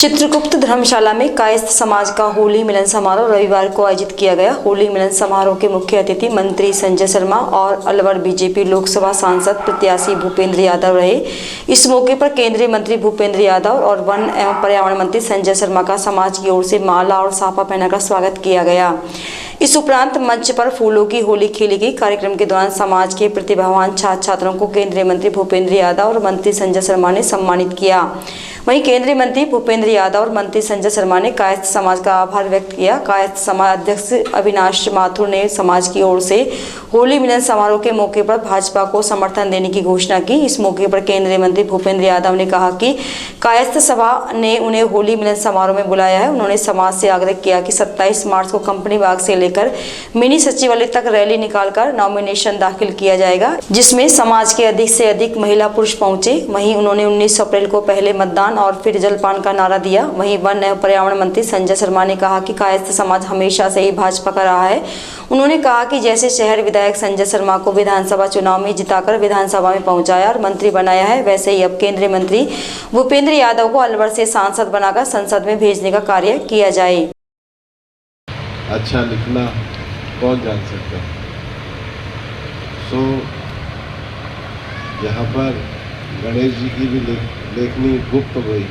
चित्रगुप्त धर्मशाला में कायस्थ समाज का होली मिलन समारोह रविवार को आयोजित किया गया। होली मिलन समारोह के मुख्य अतिथि मंत्री संजय शर्मा और अलवर बीजेपी लोकसभा सांसद प्रत्याशी भूपेंद्र यादव रहे। इस मौके पर केंद्रीय मंत्री भूपेंद्र यादव और वन एवं पर्यावरण मंत्री संजय शर्मा का समाज की ओर से माला और साफा पहनाकर स्वागत किया गया। इस उपरांत मंच पर फूलों की होली खेली गई। कार्यक्रम के दौरान समाज के प्रतिभावान छात्र छात्रों को केंद्रीय मंत्री भूपेंद्र यादव और मंत्री संजय शर्मा ने सम्मानित किया। वहीं केंद्रीय मंत्री भूपेंद्र यादव और मंत्री संजय शर्मा ने कायस्थ समाज का आभार व्यक्त किया। कायस्थ समाज अध्यक्ष अविनाश माथुर ने समाज की ओर से होली मिलन समारोह के मौके पर भाजपा को समर्थन देने की घोषणा की। इस मौके पर केंद्रीय मंत्री भूपेंद्र यादव ने कहा कि कायस्थ सभा ने उन्हें होली मिलन समारोह में बुलाया है। उन्होंने समाज से आग्रह किया कि 27 मार्च को कंपनी बाग से लेकर मिनी सचिवालय तक रैली निकालकर नॉमिनेशन दाखिल किया जाएगा, जिसमें समाज के अधिक से अधिक महिला पुरुष पहुंचे। वहीं उन्होंने 19 अप्रैल को पहले मतदान और फिर जलपान का नारा दिया। वहीं वन एवं पर्यावरण मंत्री संजय शर्मा ने कहा कि कायस्थ समाज हमेशा से ही भाजपा का रहा है। उन्होंने कहा कि जैसे शहर विधायक संजय शर्मा को विधानसभा चुनाव में जिताकर विधानसभा में पहुंचाया और मंत्री बनाया है, वैसे ही अब केंद्रीय मंत्री भूपेंद्र यादव को अलवर से सांसद बनाकर संसद में भेजने का कार्य किया जाए। अच्छा लिखना कौन जान सकता है। यहाँ पर गणेश जी की भी लेखनी गुप्त हुई।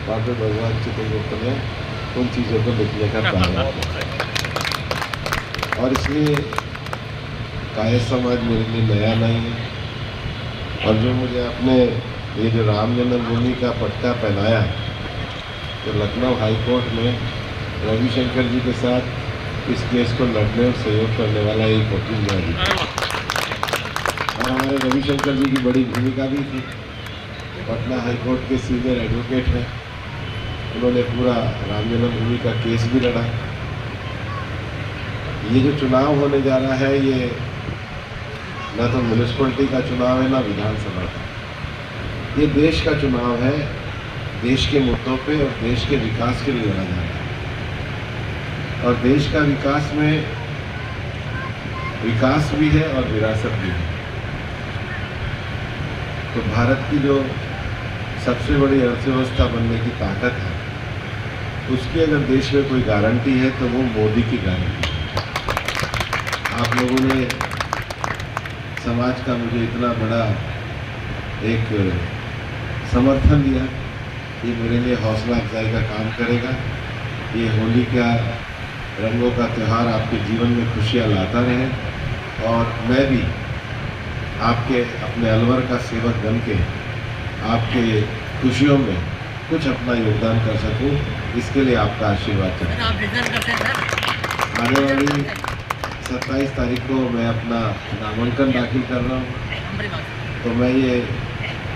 वहाँ पे भगवान चित्रगुप्त ने उन चीज़ों को लिखने का प्रारंभ किया और इसलिए कायस्थ समाज मेरे लिए नया नहीं है। और जो मुझे अपने ये जो राम जन्मभूमि का पट्टा पहनाया तो लखनऊ हाई कोर्ट में रविशंकर जी के साथ इस केस को लड़ने और सहयोग करने वाला एक वकील है और हमारे रविशंकर जी की बड़ी भूमिका भी थी। पटना हाई कोर्ट के सीनियर एडवोकेट हैं। उन्होंने पूरा राम जन्मभूमि का केस भी लड़ा। ये जो चुनाव होने जा रहा है ये न तो म्यूनिसिपैलिटी का चुनाव है ना विधानसभा का। ये देश का चुनाव है। देश के मुद्दों पे और देश के विकास के लिए लड़ा जा रहा है और देश का विकास में विकास भी है और विरासत भी है। तो भारत की जो सबसे बड़ी अर्थव्यवस्था बनने की ताकत है उसकी अगर देश में कोई गारंटी है तो वो मोदी की गारंटी है। आप लोगों ने समाज का मुझे इतना बड़ा एक समर्थन दिया, ये मेरे लिए हौसला अफजाई का काम करेगा। ये होली का रंगों का त्यौहार आपके जीवन में खुशियाँ लाता रहे और मैं भी आपके अपने अलवर का सेवक बन के आपके खुशियों में कुछ अपना योगदान कर सकूं, इसके लिए आपका आशीर्वाद चाहिए। आने वाली 27 तारीख को मैं अपना नामांकन दाखिल कर रहा हूं, तो मैं ये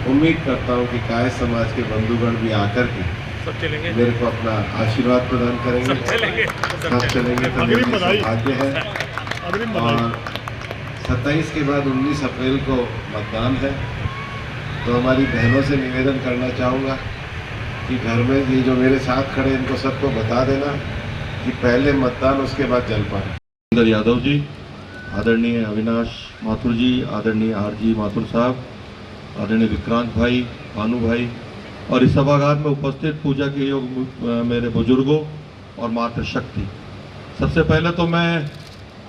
उम्मीद करता हूं कि कायस्थ समाज के बंधुगण भी आकर के मेरे को अपना आशीर्वाद प्रदान करेंगे। सब चलेंगे तो मेरे सौभाग्य है। और 27 के बाद 19 अप्रैल को मतदान है, तो हमारी बहनों से निवेदन करना चाहूँगा कि घर में ये जो मेरे साथ खड़े इनको सबको बता देना कि पहले मतदान उसके बाद जलपान। भूपेंद्र यादव जी, आदरणीय अविनाश माथुर जी, आदरणीय आरजी माथुर साहब, आदरणीय विक्रांत भाई, भानु भाई और इस सभागार में उपस्थित पूजा के योग मेरे बुजुर्गों और मातृशक्ति, सबसे पहले तो मैं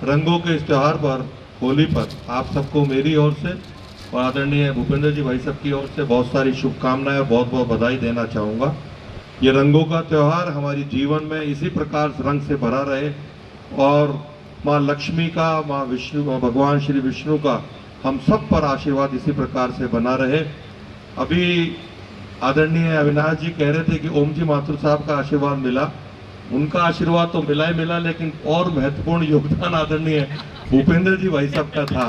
रंगों के इस त्यौहार पर होली पर आप सबको मेरी ओर से और आदरणीय भूपेंद्र जी भाई साहब की ओर से बहुत सारी शुभकामनाएं और बहुत बहुत बधाई देना चाहूँगा। ये रंगों का त्यौहार हमारी जीवन में इसी प्रकार रंग से भरा रहे और माँ लक्ष्मी का, माँ विष्णु, भगवान श्री विष्णु का हम सब पर आशीर्वाद इसी प्रकार से बना रहे। अभी आदरणीय अविनाश जी कह रहे थे कि ओम जी माथुर साहब का आशीर्वाद मिला। उनका आशीर्वाद तो मिला ही मिला, लेकिन और महत्वपूर्ण योगदान आदरणीय भूपेंद्र जी भाई साहब का था,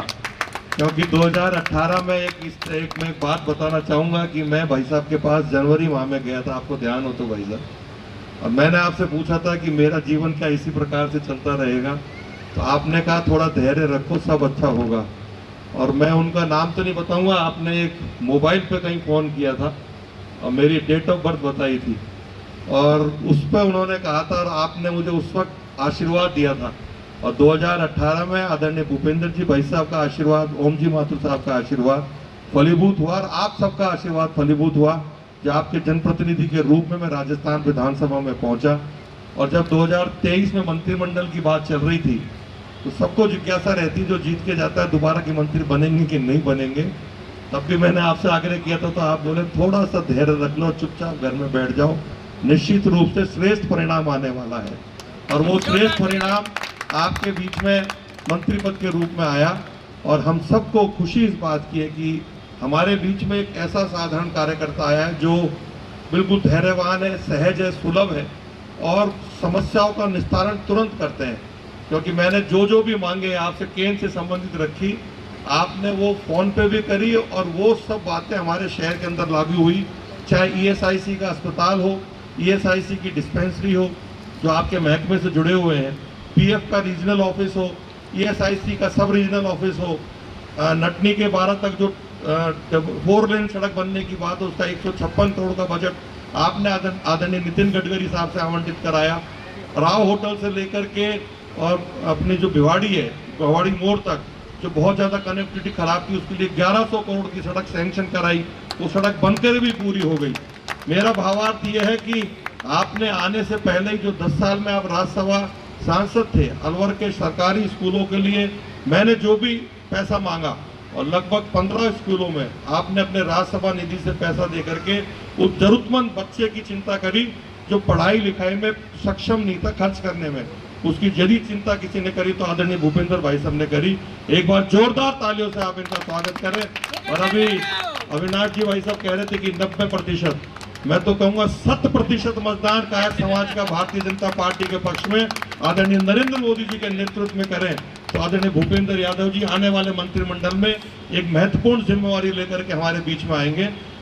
क्योंकि 2018 में एक बात बताना चाहूँगा कि मैं भाई साहब के पास जनवरी माह में गया था, आपको ध्यान हो तो भाई साहब, और मैंने आपसे पूछा था कि मेरा जीवन क्या इसी प्रकार से चलता रहेगा, तो आपने कहा थोड़ा धैर्य रखो, सब अच्छा होगा। और मैं उनका नाम तो नहीं बताऊँगा, आपने एक मोबाइल पे कहीं फ़ोन किया था और मेरी डेट ऑफ बर्थ बताई थी और उस पर उन्होंने कहा था और आपने मुझे उस वक्त आशीर्वाद दिया था। और 2018 में आदरणीय भूपेंद्र जी भाई साहब का आशीर्वाद, ओम जी माथुर साहब का आशीर्वाद फलीभूत हुआ और आप सबका आशीर्वाद फलीभूत हुआ जो आपके जनप्रतिनिधि के रूप में मैं राजस्थान विधानसभा में पहुंचा, और जब 2023 में मंत्रिमंडल की बात चल रही थी तो सबको जिज्ञासा रहती जो जीत के जाता है दोबारा के मंत्री बनेंगे कि नहीं बनेंगे। तब भी मैंने आपसे आग्रह किया था तो आप बोले थोड़ा सा धैर्य रख लो, चुपचाप घर में बैठ जाओ, निश्चित रूप से श्रेष्ठ परिणाम आने वाला है। और वो श्रेष्ठ परिणाम आपके बीच में मंत्री पद के रूप में आया, और हम सबको खुशी इस बात की है कि हमारे बीच में एक ऐसा साधारण कार्यकर्ता आया है जो बिल्कुल धैर्यवान है, सहज है, सुलभ है और समस्याओं का निस्तारण तुरंत करते हैं। क्योंकि मैंने जो भी मांगे आपसे केंद्र से संबंधित रखी, आपने वो फोन पे भी करी, और वो सब बातें हमारे शहर के अंदर लागू हुई। चाहे ईएसआईसी का अस्पताल हो, ईएसआईसी की डिस्पेंसरी हो जो आपके महकमे से जुड़े हुए हैं, पीएफ का रीजनल ऑफिस हो, ईएसआईसी का सब रीजनल ऑफिस हो, नटनी के 12 तक जो 4 लेन सड़क बनने की बात है उसका 156 करोड़ का बजट आपने आदरणीय नितिन गडकरी साहब से आवंटित कराया। राव होटल से लेकर के और अपनी जो भिवाड़ी है, भिवाड़ी मोड़ तक जो बहुत ज़्यादा कनेक्टिविटी खराब थी उसके लिए 1100 करोड़ की सड़क सैंक्शन कराई, वो सड़क बनकर भी पूरी हो गई। मेरा भावार्थ ये है कि आपने आने से पहले ही जो 10 साल में आप राज्यसभा सांसद थे, अलवर के सरकारी स्कूलों के लिए मैंने जो भी पैसा मांगा, और लगभग 15 स्कूलों में आपने अपने राज्यसभा निधि से पैसा दे करके उस जरूरतमंद बच्चे की चिंता करी जो पढ़ाई लिखाई में सक्षम नहीं था खर्च करने में, उसकी यदि चिंता किसी ने करी तो आदरणीय भूपेंद्र भाई साहब ने करी। एक बार जोरदार तालियों से आप इनका स्वागत करें। और अभी अविनाश जी भाई साहब कह रहे थे कि 90%, मैं तो कहूंगा 100% मतदान कायस्थ समाज का भारतीय जनता पार्टी के पक्ष में आदरणीय नरेंद्र मोदी जी के नेतृत्व में करें तो आदरणीय भूपेंद्र यादव जी आने वाले मंत्रिमंडल में एक महत्वपूर्ण जिम्मेवारी लेकर के हमारे बीच में आएंगे।